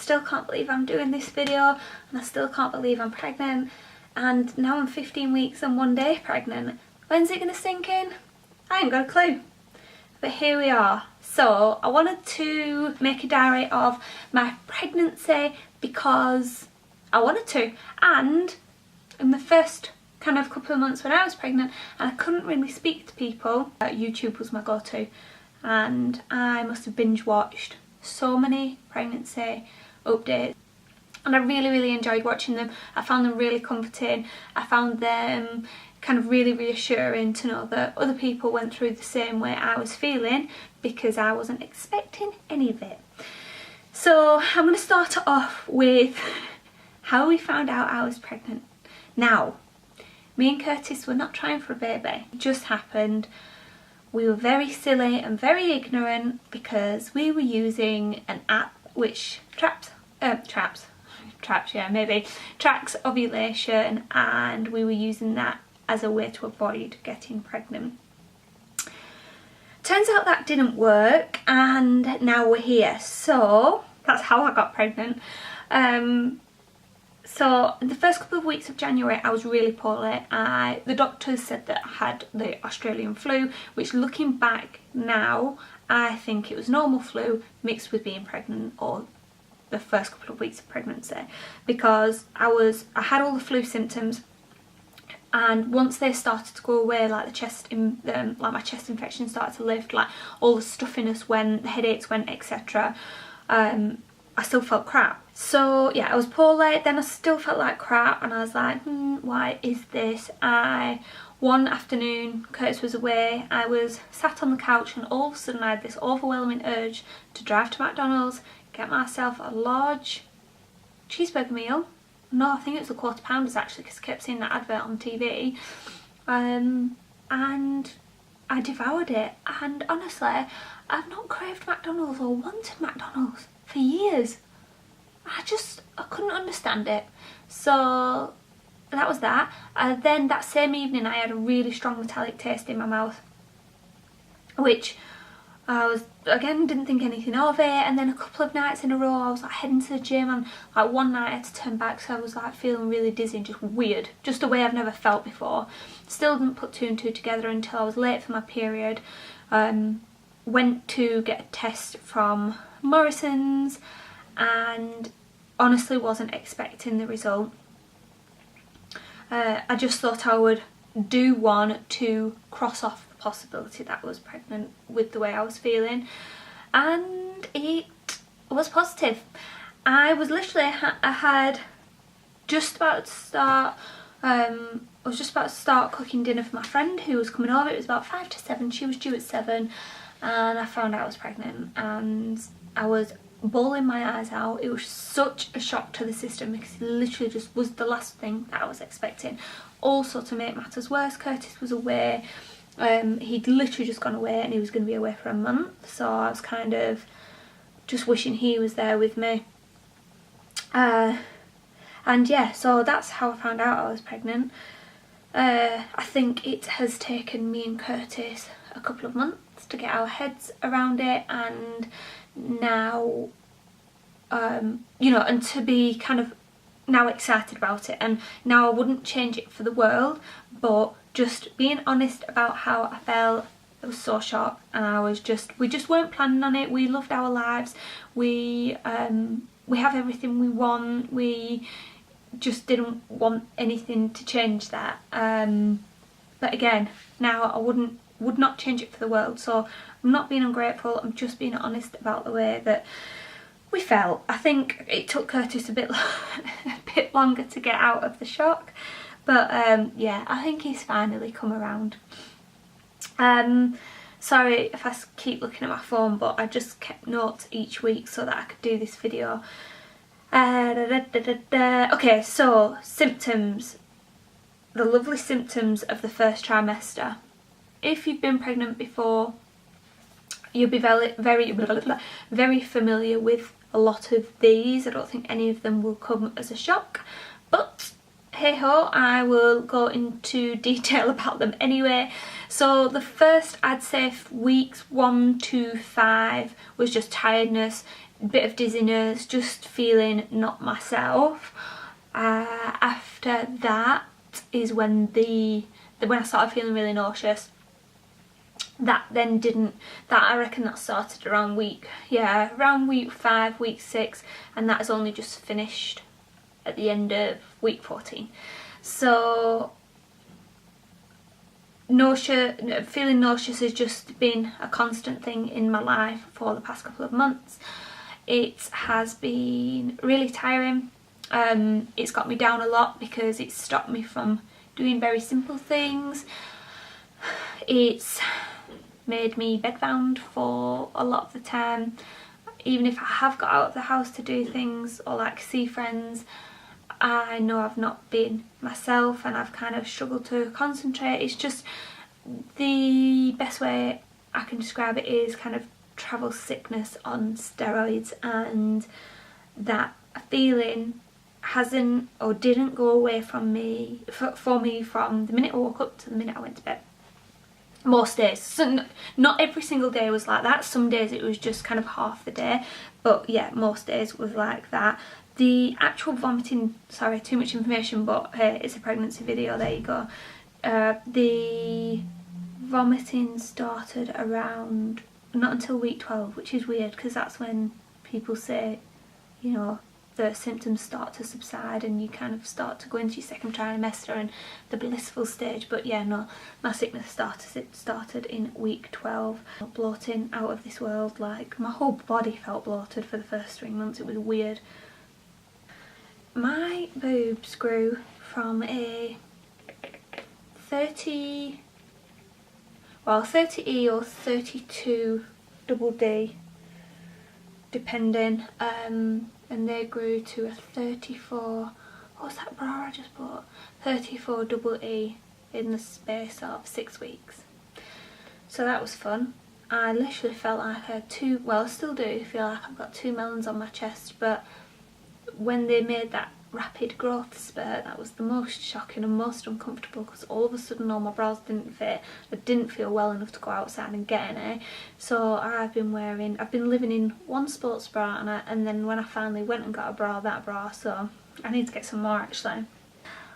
still can't believe I'm doing this video, and I still can't believe I'm pregnant, and now I'm 15 weeks and 1 day pregnant. When's it gonna sink in? I ain't got a clue. But here we are. So I wanted to make a diary of my pregnancy because I wanted to, and in the first kind of couple of months when I was pregnant and I couldn't really speak to people, YouTube was my go-to, and I must have binge watched so many pregnancy updates, and I really enjoyed watching them. I found them really comforting. I found them kind of really reassuring to know that other people went through the same way I was feeling, because I wasn't expecting any of it. So I'm going to start off with how we found out I was pregnant. Now, me and Curtis were not trying for a baby. It just happened. We were very silly and very ignorant because we were using an app which tracks ovulation, and we were using that as a way to avoid getting pregnant. Turns out that didn't work, and now we're here. So that's how I got pregnant. So in the first couple of weeks of January I was really poorly. The doctors said that I had the Australian flu, which looking back now I think it was normal flu mixed with being pregnant, or the first couple of weeks of pregnancy, because I had all the flu symptoms, and once they started to go away, like like my chest infection started to lift, like all the stuffiness went, the headaches went, etc. I still felt crap. So yeah, I was poorly, then I still felt like crap, and I was like, why is this? One afternoon, Curtis was away, I was sat on the couch, and all of a sudden I had this overwhelming urge to drive to McDonald's, get myself a large cheeseburger meal. No, I think it was the quarter pounders actually, because I kept seeing that advert on TV. And I devoured it, and honestly, I've not craved McDonald's or wanted McDonald's for years. I couldn't understand it. So that was that. Then that same evening I had a really strong metallic taste in my mouth, which I didn't think anything of it. And then a couple of nights in a row I was like heading to the gym, and like one night I had to turn back, so I was like feeling really dizzy and just weird, just a way I've never felt before. Still didn't put two and two together until I was late for my period. Went to get a test from Morrison's, and honestly wasn't expecting the result. I just thought I would do one to cross off the possibility that I was pregnant with the way I was feeling, and it was positive. I was literally, I was just about to start cooking dinner for my friend who was coming over. It was about 5 to 7, she was due at 7, and I found out I was pregnant, and I was bawling my eyes out. It was such a shock to the system because it literally just was the last thing that I was expecting. Also, to make matters worse, Curtis was away. He'd literally just gone away, and he was going to be away for a month, so I was kind of just wishing he was there with me. And yeah, so that's how I found out I was pregnant. I think it has taken me and Curtis a couple of months to get our heads around it, and now and to be kind of now excited about it. And now I wouldn't change it for the world, but just being honest about how I felt, I was so shocked, and we just weren't planning on it. We loved our lives, we have everything we want, we just didn't want anything to change that. But again, now I would not change it for the world. So I'm not being ungrateful, I'm just being honest about the way that we felt. I think it took Curtis a bit longer to get out of the shock, but yeah, I think he's finally come around. Sorry if I keep looking at my phone, but I just kept notes each week so that I could do this video. Okay, so symptoms. The lovely symptoms of the first trimester. If you've been pregnant before, you'll be very familiar with a lot of these. I don't think any of them will come as a shock, but hey ho, I will go into detail about them anyway. So the first, I'd say weeks 1 to 5 was just tiredness, bit of dizziness, just feeling not myself. After that is when when I started feeling really nauseous. That then didn't, I reckon that started around week 5, week 6, and that has only just finished at the end of week 14. So feeling nauseous has just been a constant thing in my life for the past couple of months. It has been really tiring. It's got me down a lot because it's stopped me from doing very simple things. It's made me bedbound for a lot of the time. Even if I have got out of the house to do things or like see friends, I know I've not been myself and I've kind of struggled to concentrate. It's just, the best way I can describe it is kind of travel sickness on steroids, and that feeling hasn't or didn't go away from me for me from the minute I woke up to the minute I went to bed. Most days, so not every single day was like that. Some days it was just kind of half the day, but yeah, most days was like that. The actual vomiting, sorry, too much information, but hey, it's a pregnancy video, there you go. The vomiting started around, not until week 12, which is weird because that's when people say, you know, the symptoms start to subside and you kind of start to go into your second trimester and the blissful stage. But yeah, no, my sickness started in week 12. Bloating out of this world, like my whole body felt bloated for the first 3 months. It was weird. My boobs grew from a 30E or 32 double D, depending, and they grew to a 34, what was that bra I just bought? 34 double E in the space of 6 weeks. So that was fun. I literally felt like I had two, well I still do feel like I've got 2 melons on my chest, but when they made that rapid growth spurt, that was the most shocking and most uncomfortable because all of a sudden all my bras didn't fit. I didn't feel well enough to go outside and get any. So I've been living in one sports bra, and then when I finally went and got a bra, that bra, so I need to get some more actually.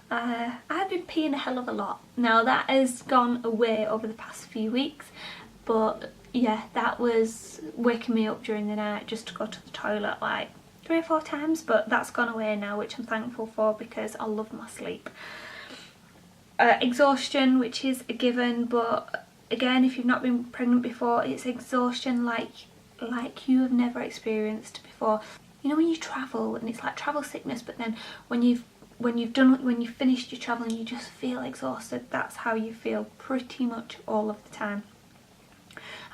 I've been peeing a hell of a lot. Now that has gone away over the past few weeks, but yeah, that was waking me up during the night just to go to the toilet like 3 or 4 times, but that's gone away now, which I'm thankful for because I love my sleep. Exhaustion, which is a given, but again, if you've not been pregnant before, it's exhaustion like you have never experienced before. You know when you travel and it's like travel sickness, but then when you've finished your travel and you just feel exhausted, that's how you feel pretty much all of the time.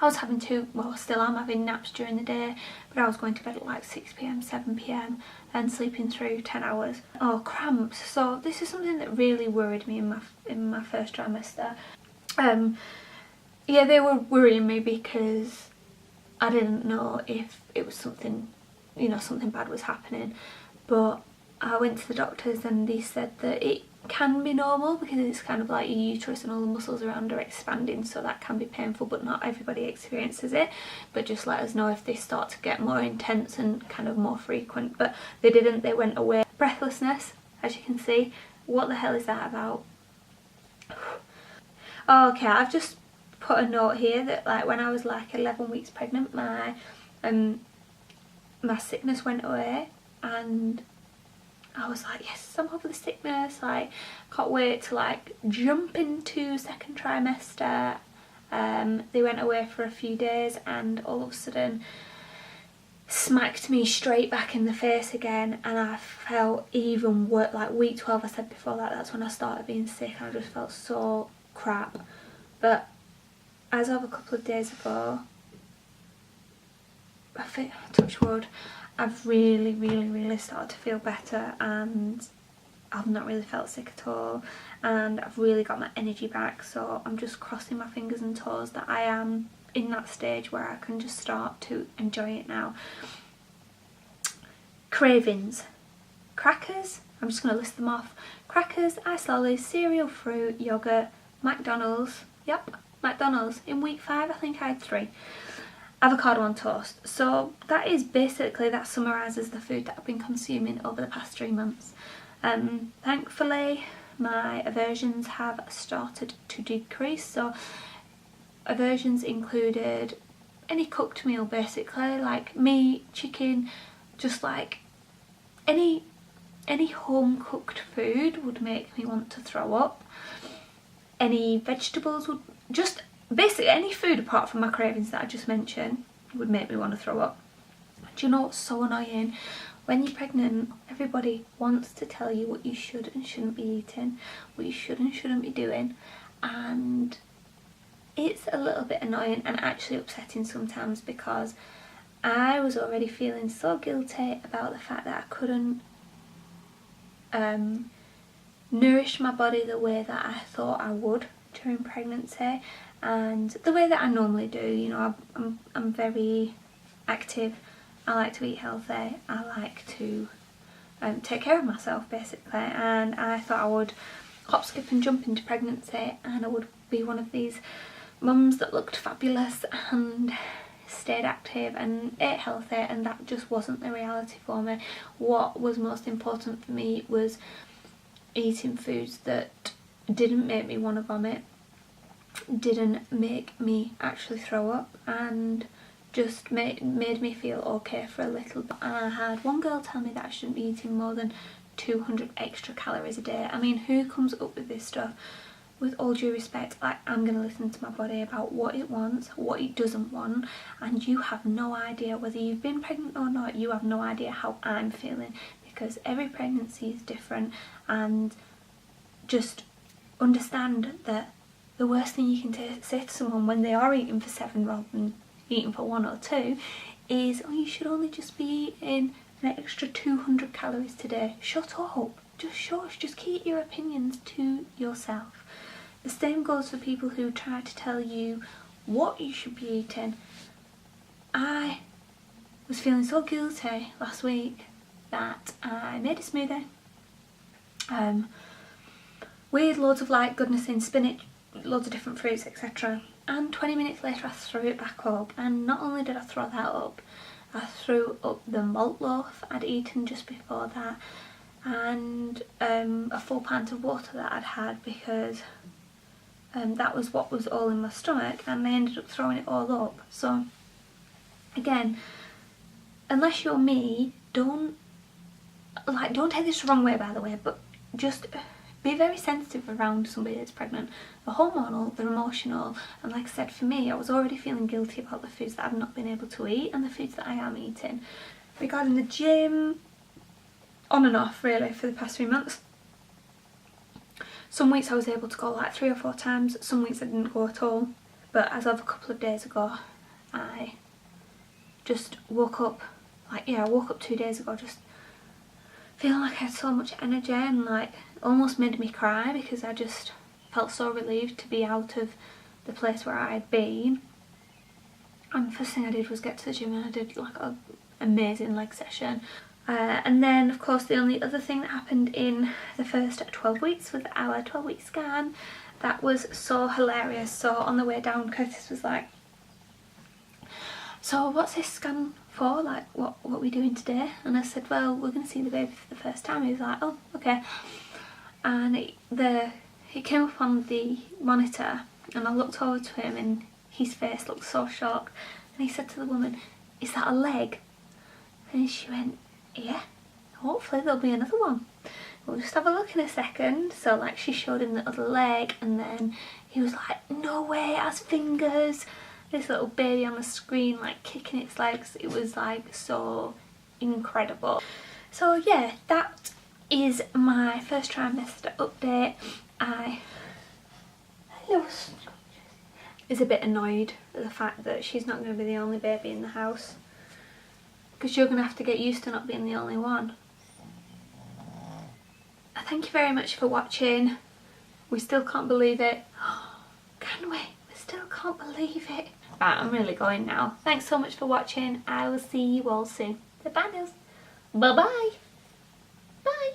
I was having still am having naps during the day, but I was going to bed at like 6 PM, 7 PM and sleeping through 10 hours. Oh, cramps. So this is something that really worried me in my first trimester. Yeah, they were worrying me because I didn't know if it was something, you know, something bad was happening. But I went to the doctors and they said that it can be normal because it's kind of like your uterus and all the muscles around are expanding, so that can be painful, but not everybody experiences it. But just let us know if they start to get more intense and kind of more frequent. But they didn't, they went away. Breathlessness, as you can see. What the hell is that about? Okay, I've just put a note here that like when I was like 11 weeks pregnant, my sickness went away and I was like, yes, I'm over the sickness, like, can't wait to like jump into second trimester. They went away for a few days and all of a sudden smacked me straight back in the face again, and I felt even worse. Like week 12, I said before that, that's when I started being sick and I just felt so crap. But as of a couple of days ago, I think, touch wood, I've really started to feel better and I've not really felt sick at all, and I've really got my energy back. So I'm just crossing my fingers and toes that I am in that stage where I can just start to enjoy it now. Cravings. Crackers, I'm just going to list them off. Crackers, ice lollies, cereal, fruit, yoghurt, McDonald's. Yep, McDonald's. In week 5 I think I had 3. avocado on toast. So that summarises the food that I've been consuming over the past 3 months. Thankfully my aversions have started to decrease. So aversions included any cooked meal basically, like meat, chicken, just like any home cooked food would make me want to throw up. Any vegetables would, just basically any food apart from my cravings that I just mentioned would make me want to throw up. Do you know what's so annoying? When you're pregnant, everybody wants to tell you what you should and shouldn't be eating, what you should and shouldn't be doing, and it's a little bit annoying and actually upsetting sometimes, because I was already feeling so guilty about the fact that I couldn't nourish my body the way that I thought I would during pregnancy and the way that I normally do. You know, I'm very active, I like to eat healthy, I like to take care of myself basically, and I thought I would hop, skip and jump into pregnancy and I would be one of these mums that looked fabulous and stayed active and ate healthy, and that just wasn't the reality for me. What was most important for me was eating foods that didn't make me want to vomit, didn't make me actually throw up, and just made me feel okay for a little bit. And I had one girl tell me that I shouldn't be eating more than 200 extra calories a day. I mean, who comes up with this stuff? With all due respect, like, I'm going to listen to my body about what it wants, what it doesn't want, and you have no idea whether you've been pregnant or not. You have no idea how I'm feeling, because every pregnancy is different, and just understand that the worst thing you can say to someone when they are eating for 7 rather than eating for 1 or 2 is, oh, you should only just be eating an extra 200 calories today. Shut up, just shush, just keep your opinions to yourself. The same goes for people who try to tell you what you should be eating. I was feeling so guilty last week that I made a smoothie with loads of like goodness in spinach, loads of different fruits, etc. And 20 minutes later I threw it back up, and not only did I throw that up, I threw up the malt loaf I'd eaten just before that, and a full pint of water that I'd had, because that was what was all in my stomach, and I ended up throwing it all up. So again, unless you're me, don't take this the wrong way, by the way, but just be very sensitive around somebody that's pregnant. The hormonal, the emotional, and like I said, for me, I was already feeling guilty about the foods that I've not been able to eat and the foods that I am eating. Regarding the gym, on and off really for the past 3 months. Some weeks I was able to go like 3 or 4 times, some weeks I didn't go at all, but as of a couple of days ago, I just woke up, I woke up 2 days ago just feeling like I had so much energy, and like almost made me cry because I just felt so relieved to be out of the place where I had been. And the first thing I did was get to the gym, and I did like an amazing leg session. And then of course the only other thing that happened in the first 12 weeks was our 12-week scan. That was so hilarious. So on the way down, Curtis was like, so what's this scan for? Like, what are we doing today? And I said, well, we're going to see the baby for the first time. He was like, oh, okay. And it came up on the monitor, and I looked over to him and his face looked so shocked, and he said to the woman, is that a leg? And she went, yeah, hopefully there'll be another one. We'll just have a look in a second. So like she showed him the other leg, and then he was like, no way, it has fingers. This little baby on the screen like kicking its legs. It was like so incredible. So yeah, that is my first trimester update. I is a bit annoyed at the fact that she's not going to be the only baby in the house, because you're going to have to get used to not being the only one. Thank you very much for watching. We still can't believe it. Can we? We still can't believe it. Right, I'm really going now. Thanks so much for watching. I will see you all soon. Bye bye. Bye bye. Bye.